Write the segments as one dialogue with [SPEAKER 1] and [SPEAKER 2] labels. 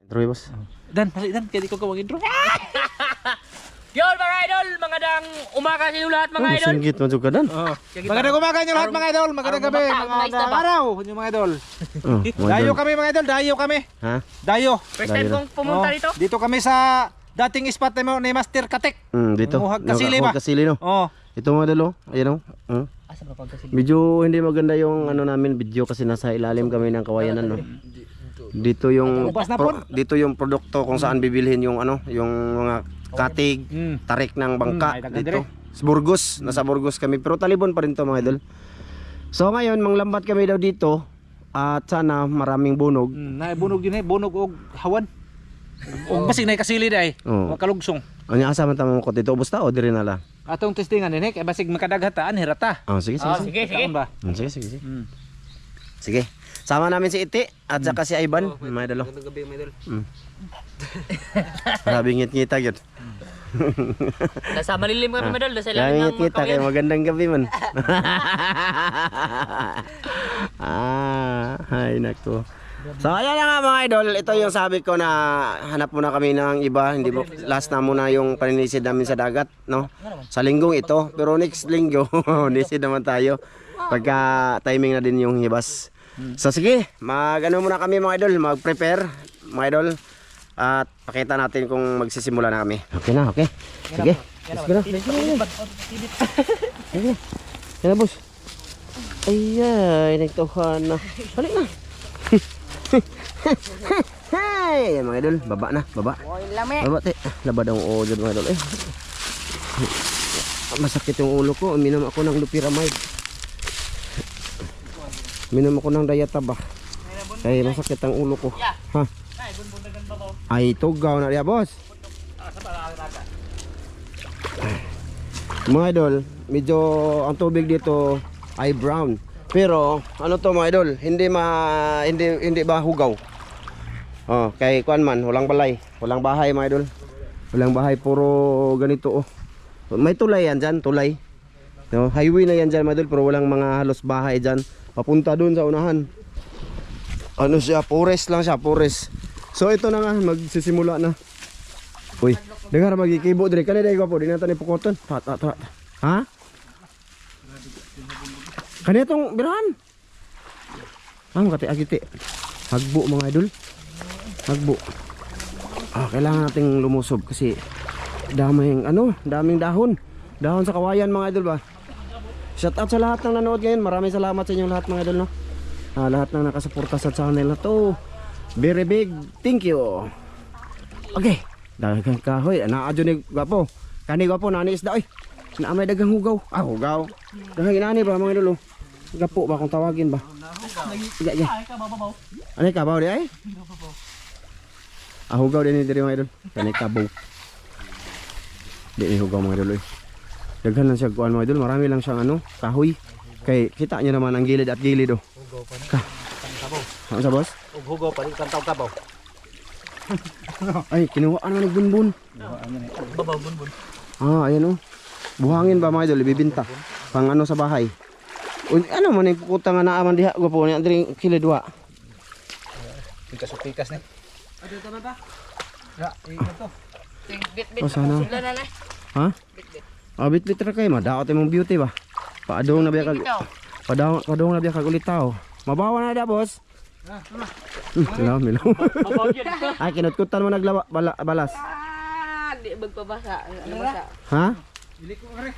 [SPEAKER 1] Intro boss.
[SPEAKER 2] Dan, dali dan, kaya di ko kawag intro.
[SPEAKER 3] Yun mga idol, magandang umaga sa inyo lahat mga idol.
[SPEAKER 1] Singgit mo juga dan.
[SPEAKER 2] Magandang umaga nyo lahat mga idol, magandang gabi, magandang araw nyo mga idol. Dayo kami mga idol, dayo kami.
[SPEAKER 1] Ha?
[SPEAKER 2] Dayo.
[SPEAKER 3] First time kong pumunta dito.
[SPEAKER 2] Dito kami sa dating spot ni Master Katek.
[SPEAKER 1] Dito.
[SPEAKER 2] Huwag kasili ba?
[SPEAKER 1] Huwag kasili no.
[SPEAKER 2] Oh.
[SPEAKER 1] Ito mga idol, ayan oh.
[SPEAKER 3] Asa ba pagkasin?
[SPEAKER 1] Medyo hindi maganda yung ano namin video kasi nasa ilalim kami ng kawayanan no. Dito yung dito yung produkto kung saan bibilhin yung ano, yung mga katig, tarik ng bangka dito. Sa Burgos, nasa Burgos kami pero talibon pa rin to mga idol. So ngayon manglambat kami daw dito at sana maraming bunog.
[SPEAKER 2] Bunog yun bunog og hawan. Og basig na kasili day. Wa kalugsong.
[SPEAKER 1] Ano asa man tamo ko dito ubos ta o diri nala.
[SPEAKER 2] Atong testingan din kay basig makadaghataan hirata.
[SPEAKER 1] Sige.
[SPEAKER 3] Sige.
[SPEAKER 2] Ba?
[SPEAKER 1] Sige. Sige. Sama namin si Iti at saka si Ivan, mga idol.
[SPEAKER 2] Magandang gabi mga idol.
[SPEAKER 1] Grabe ngit-ngita gyud.
[SPEAKER 3] Nasa malilim kami mga idol, nasa
[SPEAKER 1] Grabe
[SPEAKER 3] ilalim ng
[SPEAKER 1] ngit-ngita kay
[SPEAKER 3] kawayan.
[SPEAKER 1] magandang gabi man. Ay nako. So ayan na nga mga idol, ito yung sabi ko na hanap muna kami ng iba, hindi mo last na muna yung paninisid namin sa dagat, no? Sa linggong ito, pero next linggo nisid naman tayo. Pagka timing na din yung hibas. So sige, mag-ano muna kami mga idol, mag-prepare mga idol. At pakita natin kung magsisimula na kami. Okay na, okay. Sige. Let's go na. Sige. Sige na boss. Ayay, nagtuhan na. Balik na. Hey, mga idol, baba na, baba. Baba te. Labad ang ulo mga idol. Masakit yung ulo ko. Uminom ako ng loperamide. Minum ako ng Dayataba. Kaya masakit ang ulo ko. Ha? Ay, tugaw na diya, boss. Mga idol, medyo ang tubig dito ay brown. Pero ano to mga idol, hindi ba hugaw? Oh, kay kuan man, walang balay, walang bahay mga idol. Walang bahay, puro ganito oh. May tulay yan diyan, tulay. No, highway na yan diyan mga idol, pero walang mga halos bahay diyan. Papunta doon sa unahan. Ano siya, forest lang siya, forest. So ito na nga, magsisimula na. Uy, dengar magikibo dire kanay day gwapo, di nata ni pukoton. Ha? Kani itong birahan. Kati agiti. Hagbo mga idol. Hagbo. Kailangan nating lumusob kasi daming dahon. Dahon sa kawayan mga idol ba. Shout out sa lahat ng nanood ngayon. Maraming salamat sa inyong lahat mga idol no. Lahat ng nakasuporta sa channel na to. Very big thank you. Okay. Dagang kahoy. Naadyo ni gwapo. Kani gwapo nani isda oy. Naamay dagang hugaw. Hugaw. Dagang inani ba mga idol? Gapo ba kung tawagin ba? Sige. Ano kabaw di ay? Hugaw din ni diri mga idol. Kani kabaw. Di ni hugaw mga idol. Daghan lang siya kuan mga idol, marami lang siyang kahoy. Kay kita niyo naman ang gilid at gilid oh. Hugaw pa ni kabaw. Ano sa boss?
[SPEAKER 2] Hugaw pa rin kantaw kabaw.
[SPEAKER 1] Ay, kinuha naman ng bunbun.
[SPEAKER 3] Babaw bunbun.
[SPEAKER 1] Ayan oh. Buhangin ba mga idol, ibibinta. Pang sa bahay. Ano man yung pukuta nga naaman diha ko po ni Andre kilid wa.
[SPEAKER 2] Pikas ni. Ano to na ta? Ya, ito.
[SPEAKER 3] Bit-bit.
[SPEAKER 1] Sana. Ha? Bit-bit ra kay madaot imong beauty ba. Paadong na biya kag padong na biya kag ulitaw. Mabawa na da boss. Milaw. Ay kinutkutan mo balas.
[SPEAKER 3] Di magpabasa. Ano basa?
[SPEAKER 1] Ha?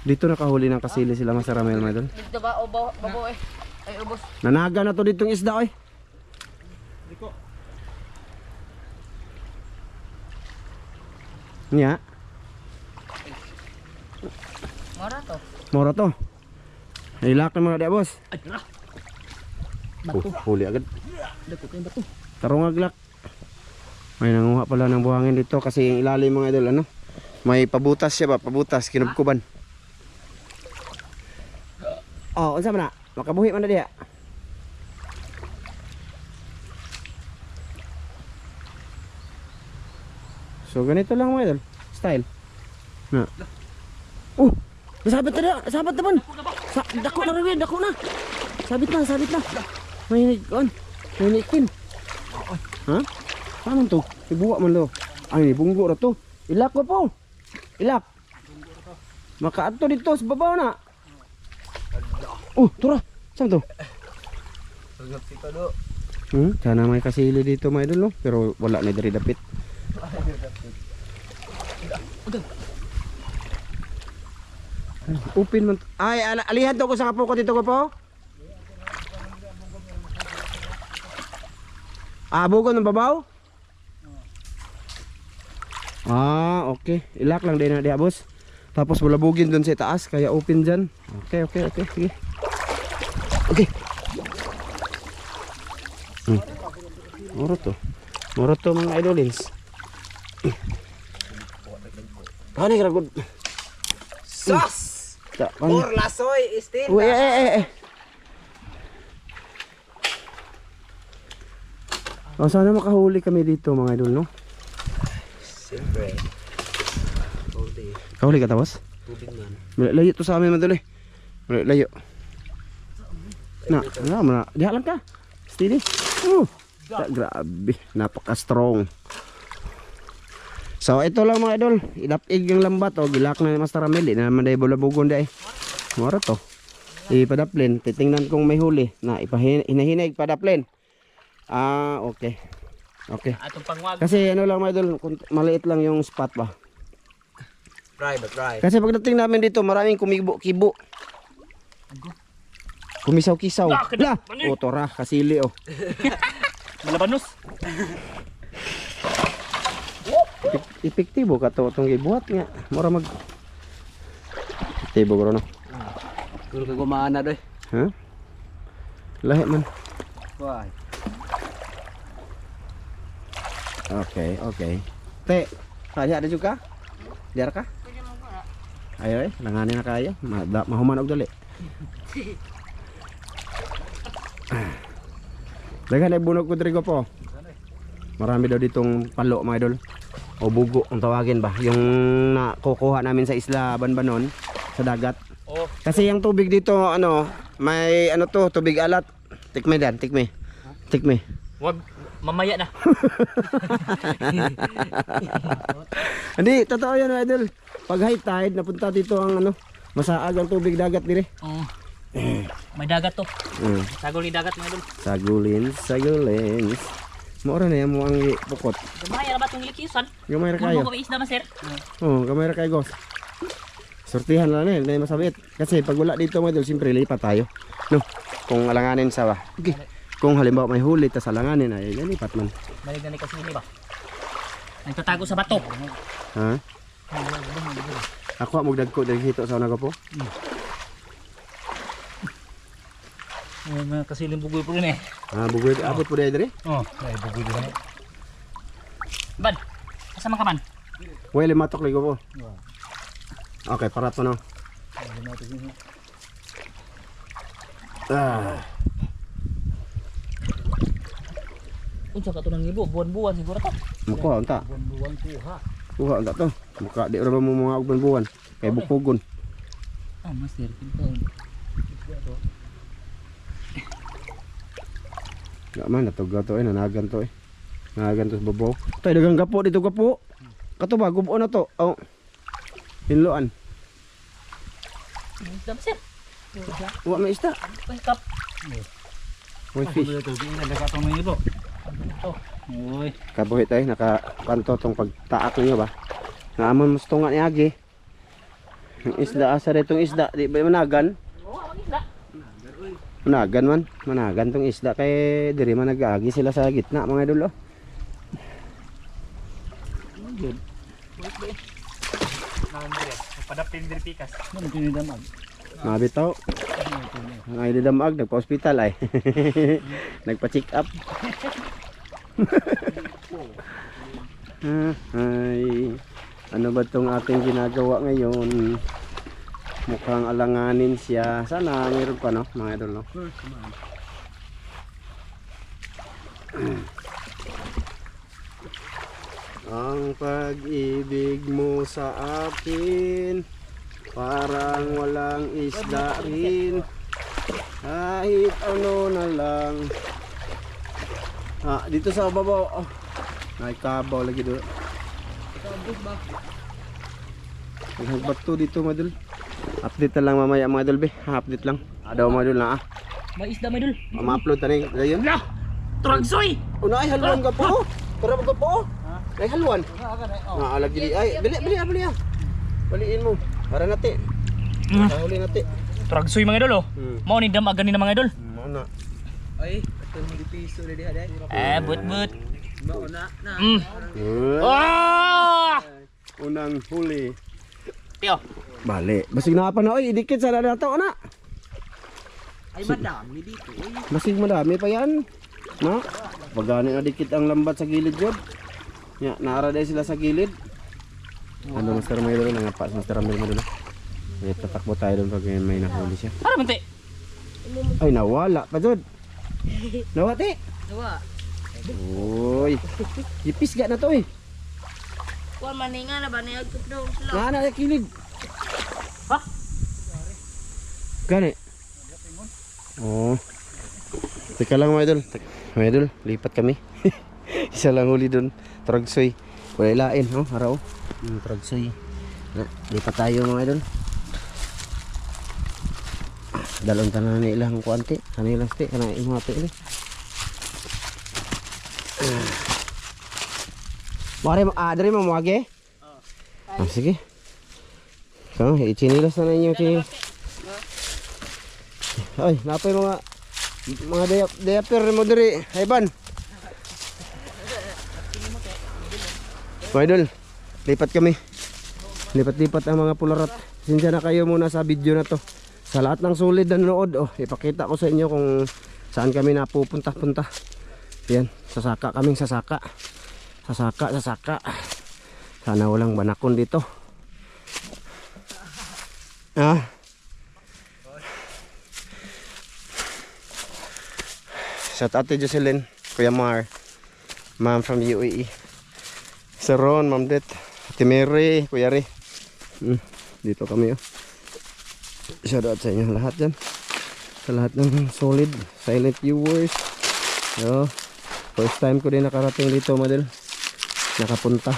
[SPEAKER 1] Dito nakahuli ng kasili sila masaramel mga idol.
[SPEAKER 3] Dito ba babaw eh. Ay ubos.
[SPEAKER 1] Nanaga na to ditong isda oy. Nya. Mora to. Ilak na mga dia boss. Huli agad. Tarong aglak. May nanguha pala ng buhangin dito kasi yung ilalim mga idol may pabutas siya ba, pabutas kinubkuban. Unsa man na? Makabuhi man na diha. So ganito lang mga idol, style. Na. Sabit na man. Dako na rin, dako na. Sabit na. May ikin. Ha? Paano to? Ibuwa man lo. Ay, bunggo ra to. Ilak ko po. Ilak. Makaadto dito sa babaw na. Oh, tura. Saan to? Sana may kasili dito mga idol no. Pero wala na diri dapit. Open man. Ay, alihan to ko sa kapo ko dito ko po. Bugon ng babaw? Okay. Ilak lang din na diha, boss. Tapos bulabugin doon sa taas, kaya open dyan. Okay. Sige. Okay. Muro to mga idolins. Ano yung ragod?
[SPEAKER 2] Sus!
[SPEAKER 1] Or
[SPEAKER 2] Or lasoy still.
[SPEAKER 1] Uy, sana makahuli kami dito mga idol, no?
[SPEAKER 2] Siyempre.
[SPEAKER 1] Kahuli ka tapos?
[SPEAKER 2] Tubig man.
[SPEAKER 1] Layo to sa amin madali. Layo. Na, diha lang ka. Steady. Grabe, napaka-strong. So ito lang mga idol, idapig yung lambat o gilak na ni Master Ramil, di na naman dahil bulabugon dahil. Mara to. Ipadaplin, titingnan kong may huli. Na, hinahinig padaplin. Okay.
[SPEAKER 3] Atong pangwag.
[SPEAKER 1] Kasi ano lang mga idol, maliit lang yung spot ba.
[SPEAKER 2] Try.
[SPEAKER 1] Kasi pagdating namin dito, maraming kibo. Kumisaw-kisaw. La! Tora, kasili oh.
[SPEAKER 3] Malabanos.
[SPEAKER 1] Epektibo ka to itong gibuhat nga. Mura mag... Epektibo ko no?
[SPEAKER 2] Kung ka gumana doy.
[SPEAKER 1] Ha? Lahi man.
[SPEAKER 2] Why?
[SPEAKER 1] Okay. Te, kaya ada juga? Diar ka? Ayo langanin na kaya. Mahuman og dali. Dagan ay bunog ko dirigo po. Marami daw ditong palo mga idol. O bugo ang tawagin ba? Yung nakukuha namin sa isla Banbanon sa dagat.
[SPEAKER 3] Oh.
[SPEAKER 1] Kasi yung tubig dito may tubig alat. Tikme.
[SPEAKER 3] Wag mamaya na.
[SPEAKER 1] Hindi, totoo yan mga idol. Pag high tide, napunta dito ang masaag ang tubig dagat dire.
[SPEAKER 3] Oh. May dagat to. Sagol ni dagat mga idol.
[SPEAKER 1] Sagulin. Maura na yan mo ang bukot.
[SPEAKER 3] Gamay ra ba tong likisan?
[SPEAKER 1] Gamay ra kayo.
[SPEAKER 3] Mo ko isda maser.
[SPEAKER 1] Gamay ra kayo, gos. Sortihan lang na may masabit. Kasi pag wala dito mga idol, siyempre lipat tayo. No, kung alanganin sa ba. Okay. Kung halimbawa may huli tas alanganin ay lipat man.
[SPEAKER 3] Balik na ni kasi ni ba. Nagtatago sa bato.
[SPEAKER 1] Ha? Ako mo dagko dito sa una ko po.
[SPEAKER 3] Kasi limbugoy po rin eh.
[SPEAKER 1] Bugoy abot po dire.
[SPEAKER 3] Ay bugoy din. Bad. Asa man ka man?
[SPEAKER 1] Well, matok ligo po. Okay, parat mo no.
[SPEAKER 3] Unsa ka to nang ibo? Buwan-buwan siguro to.
[SPEAKER 1] Muka unta.
[SPEAKER 3] Buwan-buwan kuha.
[SPEAKER 1] Kuha unta to. Muka di ora mo mga buwan-buwan. Kay bukugon.
[SPEAKER 3] Master kinto.
[SPEAKER 1] Man natugaw to nanagan to Nanagan to sa babaw. Tay dagang gapo dito gapo. Kato ba gubo na to. Hinloan.
[SPEAKER 3] Isda maser.
[SPEAKER 1] Wa may isda.
[SPEAKER 3] Ay kap.
[SPEAKER 1] May fish.
[SPEAKER 3] Nagkatong ng ibo. Ito. Uy.
[SPEAKER 1] Kabuhi tayo nakakanto tong pagtaak niyo ba. Naamon musto nga ni agi. Ang isda asa ditong isda di ba managan?
[SPEAKER 3] Oo, ang isda.
[SPEAKER 1] Managan tong isda kay diri man nag-agi sila sa gitna mga idol.
[SPEAKER 3] Good. Wait ba? Nandire. Padapin diri pikas. Ano tinidamag?
[SPEAKER 1] Mabitaw. Ang ay didamag nagpa-hospital ay. Nagpa-check up. Ay. Ano ba tong ating ginagawa ngayon? Mukhang alanganin siya. Sana mayroon pa no, mga idol no. Ang pag-ibig mo sa akin parang walang isda rin. Kahit ano na lang. Dito sa babaw. Naikabaw lagi doon. Hagbat to dito mga idol. Update na lang mamaya mga idol be. Update lang. Daw mga idol na
[SPEAKER 3] May isda may dul.
[SPEAKER 1] Ma-upload na yun.
[SPEAKER 3] Lah! Tragsoy!
[SPEAKER 1] Una ay halwan ka po. Tara mo ka po. Ay halwan. Lagi di. Ay bili. Baliin mo. Para nati. Huli nati.
[SPEAKER 3] Tragsoy mga idol oh. Mao ni damagan ni mga idol.
[SPEAKER 1] Mao na.
[SPEAKER 2] Ay, ito mo di piso na diha day.
[SPEAKER 3] But.
[SPEAKER 2] Mauna na.
[SPEAKER 3] Ah!
[SPEAKER 1] Unang huli.
[SPEAKER 3] Tiyo.
[SPEAKER 1] Balik. Basig na pa na oy, idikit sa dato na.
[SPEAKER 2] Ay madami dito.
[SPEAKER 1] Basig madami pa yan. No? Pagani na dikit ang lambat sa gilid jud. Ya, naara dai sila sa gilid. Ano Master Milo na nga pa Master Milo mo. Eh tatakbo tayo doon pag may nahuli siya.
[SPEAKER 3] Ano man te?
[SPEAKER 1] Ay nawala pa jud. Nawati.
[SPEAKER 2] Dawa.
[SPEAKER 1] Oy. Ipis ga na to eh.
[SPEAKER 4] Kuan maninga na ba niya daw sila.
[SPEAKER 1] Nga na kilid.
[SPEAKER 3] Ha?
[SPEAKER 1] Gani. Oh. Teka lang mga idol. Mga idol, lipat kami. Isa lang huli doon. Tragsoy. Wala ilain, oh, araw. Tragsoy. Lipat tayo mga idol. Dalon tanan ni ilang kuanti. Kanilang sti, kana imate ini. Mare dari mo muage? Sige. So, ichinilas na ninyo chinilas. Ay, napay mga diaper mo diri, Ivan. Mga idol, lipat kami. Lipat-lipat ang mga pularat. Sinsya na kayo muna sa video na to. Sa lahat ng solid na nanood, ipakita ko sa inyo kung saan kami napupunta-punta. Yan, sasaka kaming sasaka. Sasaka. Sana walang banakon dito. Shout out to Jocelyn, Kuya Mar, Ma'am from UAE, Sir Ron, Ma'am Det, Ate Mary, Kuya Ri. Dito kami Shout out sa inyo lahat dyan. Sa lahat ng solid, silent viewers. First time ko din nakarating dito madel. Nakapunta.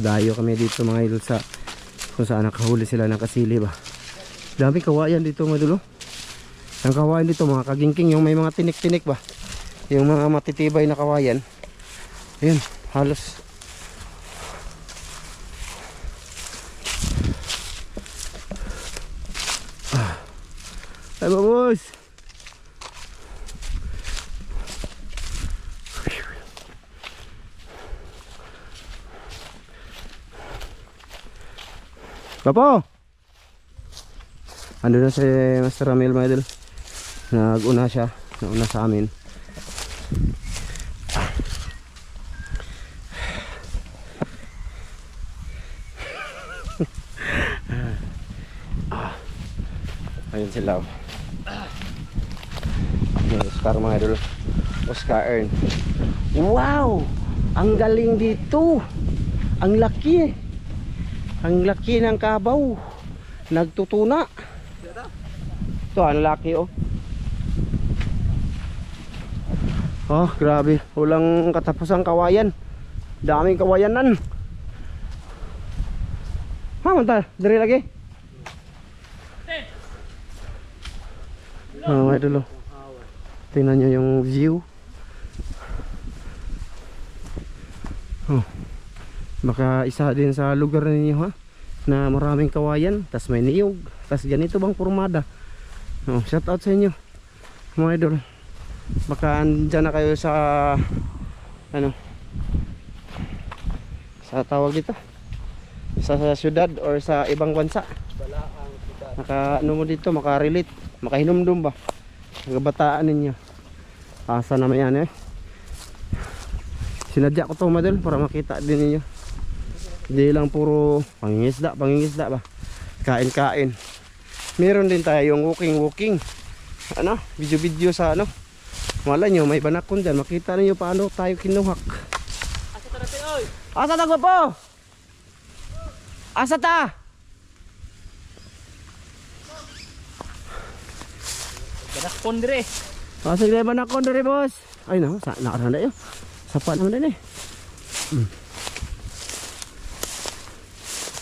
[SPEAKER 1] Dayo kami dito mga idol sa kung saan nakahuli sila ng kasili ba. Dami kawayan dito mga idol. Ang kawayan dito mga kagingking, yung may mga tinik-tinik ba. Yung mga matitibay na kawayan. Ayun, halos. Ay vamos. Papo. Ando na si Master Ramil mga idol. Nag-una siya, nauna sa amin. Ayun sila. Oscar mga idol. Oscar Earn. Wow! Ang galing dito. Ang laki. Ang laki ng kabaw. Nagtutuna. Ito, ang laki oh. Oh, grabe. Walang katapusang kawayan. Daming kawayanan. Manta, dari lagi. Oh, may dulo. Tingnan nyo yung view. Oh. Baka isa din sa lugar ninyo ha, na maraming kawayan, tas may niyog, tas ganito bang pormada. Oh, shout out sa inyo mga idol. Baka andyan na kayo sa ano, sa tawag dito, sa syudad or sa ibang bansa. Maka ano mo dito, makarelate, makahinumdum ba ang kabataan ninyo. Asa naman yan sinadya ko to madol para makita din ninyo. Hindi lang puro pangingisda ba, kain. Meron din tayo yung walking ano, video sa ano. Wala nyo, may banakon dyan. Makita ninyo paano tayo kinuhak. Asa tagwa po? Asa ta?
[SPEAKER 3] Ganakon dire.
[SPEAKER 1] Sige ba na kon dere boss? Ay na, nakaranda yo. Sapa naman din eh.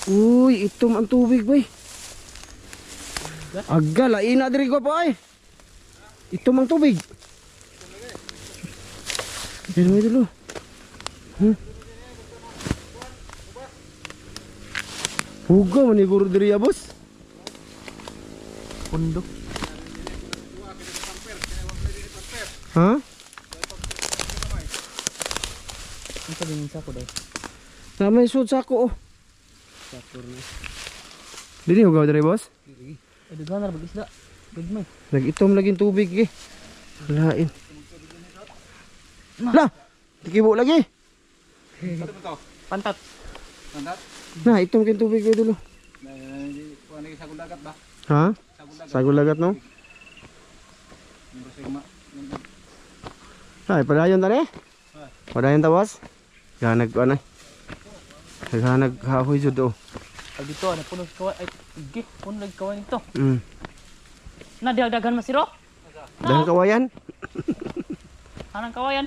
[SPEAKER 1] Uy, itom ang tubig boy. Aga, laina diri ko po ay. Itom ang tubig. Diyan mo dulu. Hugo man ni guru diri ya boss.
[SPEAKER 3] Pundo.
[SPEAKER 1] Ha?
[SPEAKER 3] Ang sabihin sa ko daw.
[SPEAKER 1] Namay sud sa ako oh.
[SPEAKER 3] Saktor na.
[SPEAKER 1] Dili hugaw diri boss.
[SPEAKER 3] Ay dughan ra isda. Gagmay.
[SPEAKER 1] Nag-itom lagi tubig eh. Lain. Lah, dikibo lagi.
[SPEAKER 3] Pantat.
[SPEAKER 2] Mandat.
[SPEAKER 1] Nah, itom kin tubig ko dulu.
[SPEAKER 2] Kuan lagi sagol dagat ba?
[SPEAKER 1] Ha? Sagol lagat no? Ay, padayon tani? Padayon ta boss? Ganag ko na. Ganag hahoy jud oh.
[SPEAKER 3] Ay dito ana puno kaway ay igi puno lag kaway nito. Na dagdagan masiro?
[SPEAKER 1] Dahil kawayan.
[SPEAKER 3] Anang kawayan?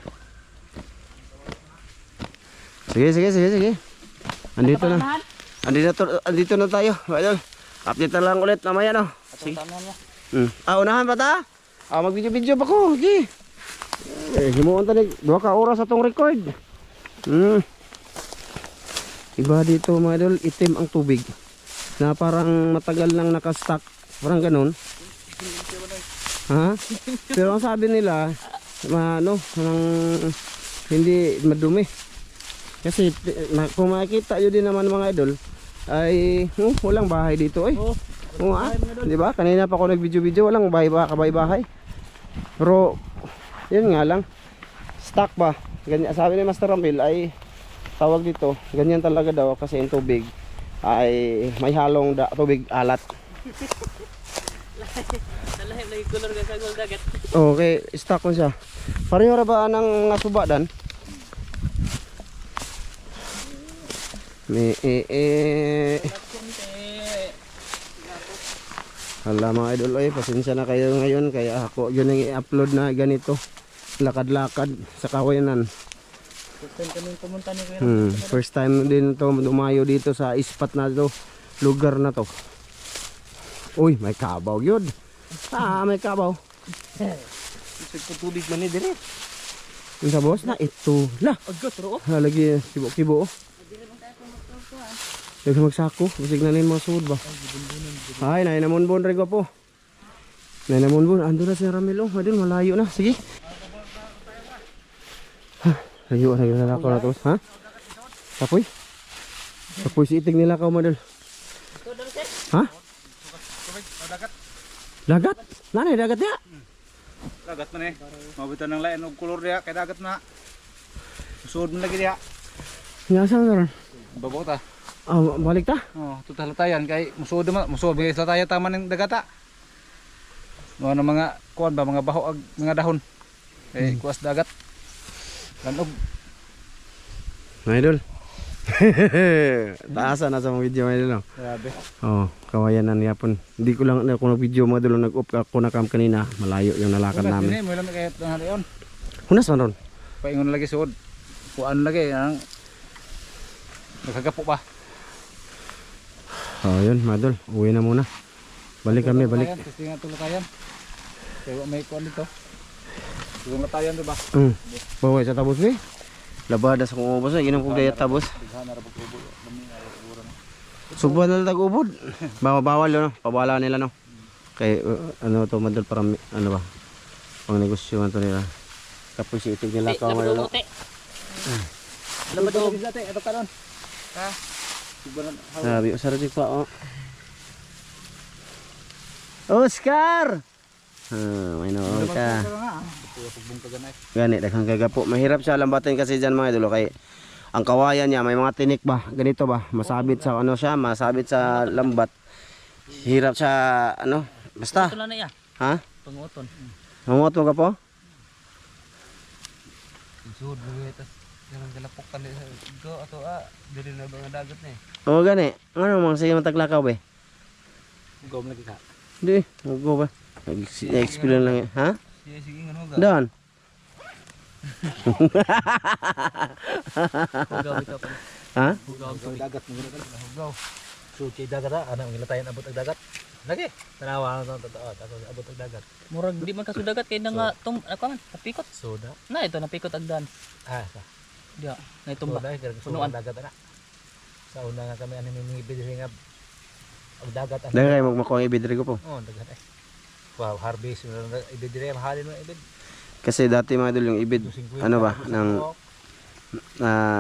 [SPEAKER 1] Sige. Andito na. Andito na tayo. Idol. Update na lang ulit mamaya no.
[SPEAKER 3] Sige. Tanahan niya.
[SPEAKER 1] Unahan pa ta? Mag-video pa ko. Sige. Himuon ta ni 2 ka oras atong record. Iba dito mga idol, itim ang tubig. Na parang matagal lang naka-stock. Parang ganun. Ha? Pero ang sabi nila, hindi madumi. Kasi kung makikita yun din naman mga idol, ay walang bahay dito eh. Di ba? Kanina pa ako nag-video-video, walang bahay-bahay. Pero yun nga lang, stock ba? Ganyan, sabi ni Master Ramil ay tawag dito, ganyan talaga daw kasi yung tubig ay may halong tubig alat.
[SPEAKER 3] Nalahim lagi color ka sagol dagat.
[SPEAKER 1] Okay, stock ko siya. Pareho ra ba ng mga suba dan? Hala mga idol ay pasensya na kayo ngayon kaya ako yun ang i-upload na ganito. Lakad-lakad sa kawayanan.
[SPEAKER 3] First time kami pumunta ni Kuya.
[SPEAKER 1] First time din to dumayo dito sa spot na to, lugar na to. Uy, may kabaw yun. May kabaw.
[SPEAKER 3] Isig ko tubig man ni dire.
[SPEAKER 1] Yung sa boss na ito. Lah,
[SPEAKER 3] Agot ro.
[SPEAKER 1] lagi kibo-kibo. Lagi magsako. Bisig na mga suod ba? Ay, nainamunbon rin ko po. Nainamunbon. Ando na si Ramil. Adil, malayo na. Sige. Layo na naglalakaw na to. Ha? Tapoy? Tapoy si itig nila ka madal. Ha? Dagat? Nanay, dagat niya?
[SPEAKER 2] Dagat man eh. Mabitan ng lain og kulor diha kay dagat na. Suod man lagi diha.
[SPEAKER 1] Ngasa na ron?
[SPEAKER 2] Babaw ta.
[SPEAKER 1] Balik ta?
[SPEAKER 2] Oh, total tayan kay musuod man, musuod bigay sa tayo tama ning dagata. Mga mga kuan ba mga baho ag mga dahon. Kay kuwas dagat. Lanog.
[SPEAKER 1] Mga idol. Taasan na sa mga video mga idol.
[SPEAKER 2] Grabe.
[SPEAKER 1] Kawayanan yapon. Hindi ko lang ako nag-video mga idol, nag-up ako na cam kanina. Malayo yung nalakad namin.
[SPEAKER 2] Mo lang kay tanghalion.
[SPEAKER 1] Hunas man ron.
[SPEAKER 2] Paingon lagi suod. Kuan lagi ang nakagapo pa.
[SPEAKER 1] Yun mga idol. Uwi na muna. Balik kami, balik.
[SPEAKER 2] Testing nga tulutayan. Kaya may kuan dito. Yung latayan diba?
[SPEAKER 1] Baway sa tabos ni. Labada sa kong ubos, ginam kong gayat tabos. Subuhan na tag-ubod. Bawal no, pabala nila no. Kay ano to madol para ano ba? Pang negosyo man to nila. Tapos itig nila ka mo no.
[SPEAKER 3] Labad og
[SPEAKER 2] dati, ato karon. Ha?
[SPEAKER 1] Sabi usara di pa oh. Oscar. May no ka. Gani daghang kagapo. Mahirap siya lambatin kasi diyan mga idol kay ang kawayan niya may mga tinik ba, ganito ba, masabit sa ano siya, masabit sa lambat. Hirap siya ano, basta.
[SPEAKER 3] Ito na niya.
[SPEAKER 1] Ha?
[SPEAKER 3] Panguton.
[SPEAKER 1] Manguot mo ka po?
[SPEAKER 2] Suod bigay tas. Jangan galapok tali sa go ato dili na mga dagat ni.
[SPEAKER 1] O gani. Ano mang sige mataglakaw be?
[SPEAKER 2] Go lagi ka.
[SPEAKER 1] Di, go ba? Experience lang. Ha?
[SPEAKER 2] Sige ngano ga.
[SPEAKER 1] Dan.
[SPEAKER 3] Hugaw ito pa.
[SPEAKER 1] Ha?
[SPEAKER 3] Hugaw
[SPEAKER 2] Go dagat mo gani. Go. So kay dagat ana ang ilatayan abot ang dagat. Lagi. Tanawa na to tapos abot ang dagat.
[SPEAKER 3] Murag di man kasudagat kay na nga ako man napikot.
[SPEAKER 2] Soda.
[SPEAKER 3] Na ito napikot agdan.
[SPEAKER 2] Sa.
[SPEAKER 3] Dia, na itumba.
[SPEAKER 2] Soda kay
[SPEAKER 3] Punuan.
[SPEAKER 2] dagat ana. Sa una nga kami ani mingibid nga ang dagat ana.
[SPEAKER 1] Daga kayo magmakuha ibid ko po.
[SPEAKER 2] Oh, dagat eh. Wow, harvest ibid dire mahalin mo ibid.
[SPEAKER 1] Kasi dati mga idol yung ibid, ano ba,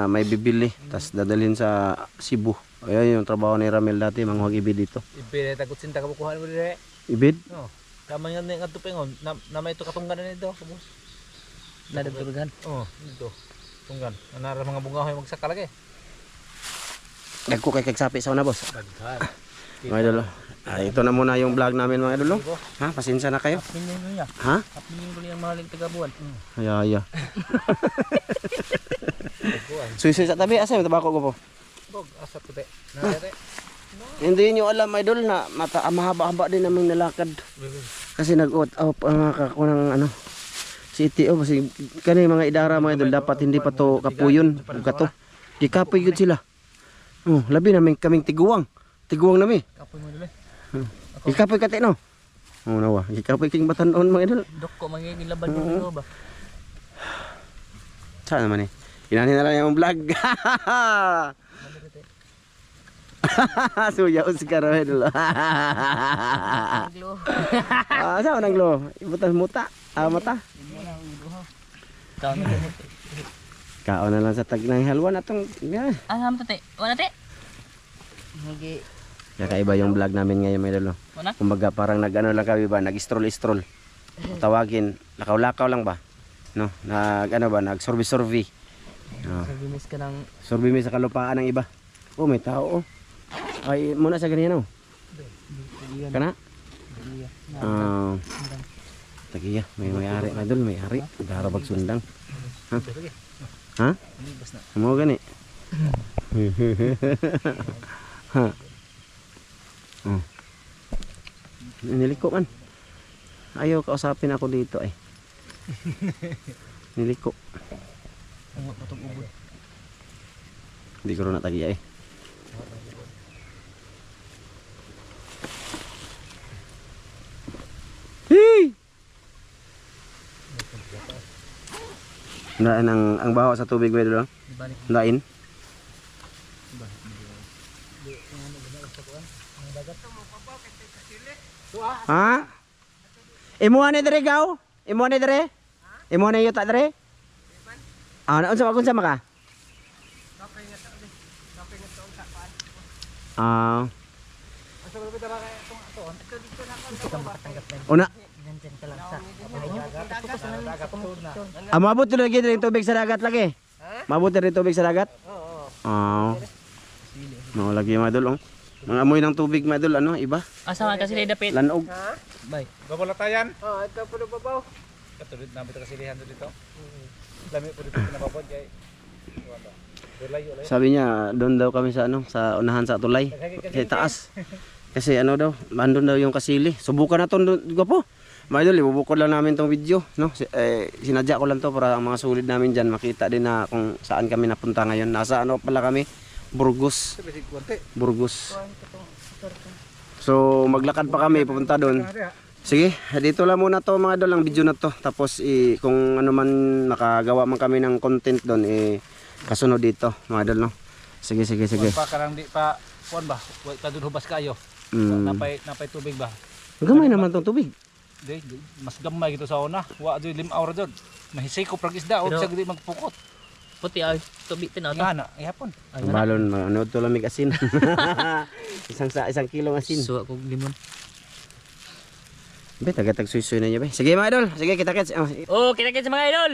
[SPEAKER 1] may bibili, tas dadalhin sa Cebu. Ayan yung trabaho ni Ramel dati, manghuwag ibid dito.
[SPEAKER 2] Ibid tagot sinta ka bukuhan mo dire.
[SPEAKER 1] Ibid?
[SPEAKER 2] No. Tama nga nga tupingon na may to katunggan nito, kabus.
[SPEAKER 3] Nadagdagan.
[SPEAKER 2] Oh, dito. Tunggan. Anara mga bunga hoy magsaka lagi.
[SPEAKER 1] Nagko kay kagsapi sa una boss.
[SPEAKER 2] Daghan.
[SPEAKER 1] Mga idol, ito na muna yung vlog namin mga idol. Ha, pasensya na kayo.
[SPEAKER 3] Minyo niya.
[SPEAKER 1] Ha?
[SPEAKER 3] Minyo ko yung mahaling tagabuan.
[SPEAKER 1] Ay. Suy-suy sa tabi, asa yung tabako ko po?
[SPEAKER 2] Bog asa puti. Na dire.
[SPEAKER 1] Hindi nyo alam idol na mahaba-haba din namang nalakad. Kasi nag-out up ang kakunang ano. Si Itio, kasi kani mga idara mga idol, dapat hindi pa to kapuyon. Kato. Gikapoy yun sila. Oh, labi namin kaming tiguwang. Tiguwang nami.
[SPEAKER 3] Kapoy mo dali.
[SPEAKER 1] Gikapoy kati no. Oh, nawa. Gikapoy king batanon mga idol.
[SPEAKER 3] Dok ko mangingin laban mo ba?
[SPEAKER 1] Saan naman eh? Inanin na lang yung vlog. Suyaw si Karo idol.
[SPEAKER 3] Aglo.
[SPEAKER 1] Saan nang lo? Ibutas muta. Mata.
[SPEAKER 3] Taon na.
[SPEAKER 1] Kaon na lang sa tag ng halwan atong yan.
[SPEAKER 3] Ham tate. Wala te. Nagi.
[SPEAKER 1] Kakaiba yung vlog namin ngayon mga idol.
[SPEAKER 3] Wala.
[SPEAKER 1] Kumbaga parang nag-ano lang kami ba, nag-stroll. Tawagin, lakaw-lakaw lang ba? No, nag-ano ba, nag-survey. No.
[SPEAKER 3] Sabi ka ng
[SPEAKER 1] Survey mi sa kalupaan ng iba. Oh, may tao oh. Ay, muna sa ganyan oh. Kana? Tagiya, may-ari mga idol, may-ari. Darabag sundang. Ha? Ha? Mo gani. Ha. Oh. Niliko man. Ayaw kausapin ako dito eh. Niliko.
[SPEAKER 3] ang patog ubod.
[SPEAKER 1] Hindi ko rin natagiya eh. Hey! Lain ang baho sa tubig ba dito?
[SPEAKER 3] Ibalik.
[SPEAKER 1] Lain. Ha? Imuha ni dire gaw? Imuha ni dire? Imuha ni yuta dire? Unsa maka? Una.
[SPEAKER 3] Nandiyan ka lang sa inyo.
[SPEAKER 1] Mabot na lagi din tubig sa dagat lagi. Mabot na rin tubig sa dagat? Oo. No, lagi mga idol. Mga amoy ng tubig mga idol, ano, iba?
[SPEAKER 3] Asa man kasi dapit.
[SPEAKER 1] Lanog.
[SPEAKER 3] Bay.
[SPEAKER 2] Babalatayan. Ito po babaw. Katulad namin ito kasilihan dito. Lami po dito pinababod kay
[SPEAKER 1] Sabi niya, doon daw kami sa ano, sa unahan sa tulay. Sa taas. Kasi ano daw, andun daw yung kasili. Subukan na to, po. Mga idol, ibubukod lang namin tong video, no? Sinadya ko lang to para ang mga sulid namin diyan makita din na kung saan kami napunta ngayon. Nasa ano pala kami? Burgos. Burgos. So, maglakad pa kami papunta doon. Sige, dito lang muna to mga idol ang video na to. Tapos kung ano man makagawa man kami ng content doon, kasunod dito mga idol, no? Sige.
[SPEAKER 2] pa karang di pa kuan ba? Wa kadun hubas kayo. Napay tubig ba?
[SPEAKER 1] Gamay naman tong tubig.
[SPEAKER 2] Di, mas gamay gito sa una. Wa joy 5 hour jud. Mahisay ko prag isda og
[SPEAKER 3] Pero-
[SPEAKER 2] sa di magpukot.
[SPEAKER 3] Puti ay tubi tinaw to.
[SPEAKER 2] Ana, ihapon.
[SPEAKER 1] Ang balon, manood to lamig asin. isang kilong asin.
[SPEAKER 3] Suwa kog limon.
[SPEAKER 1] Be, tagatag suy-suy na niya be. Sige mga idol, sige kita-kits.
[SPEAKER 3] Oh, kita-kits mga idol.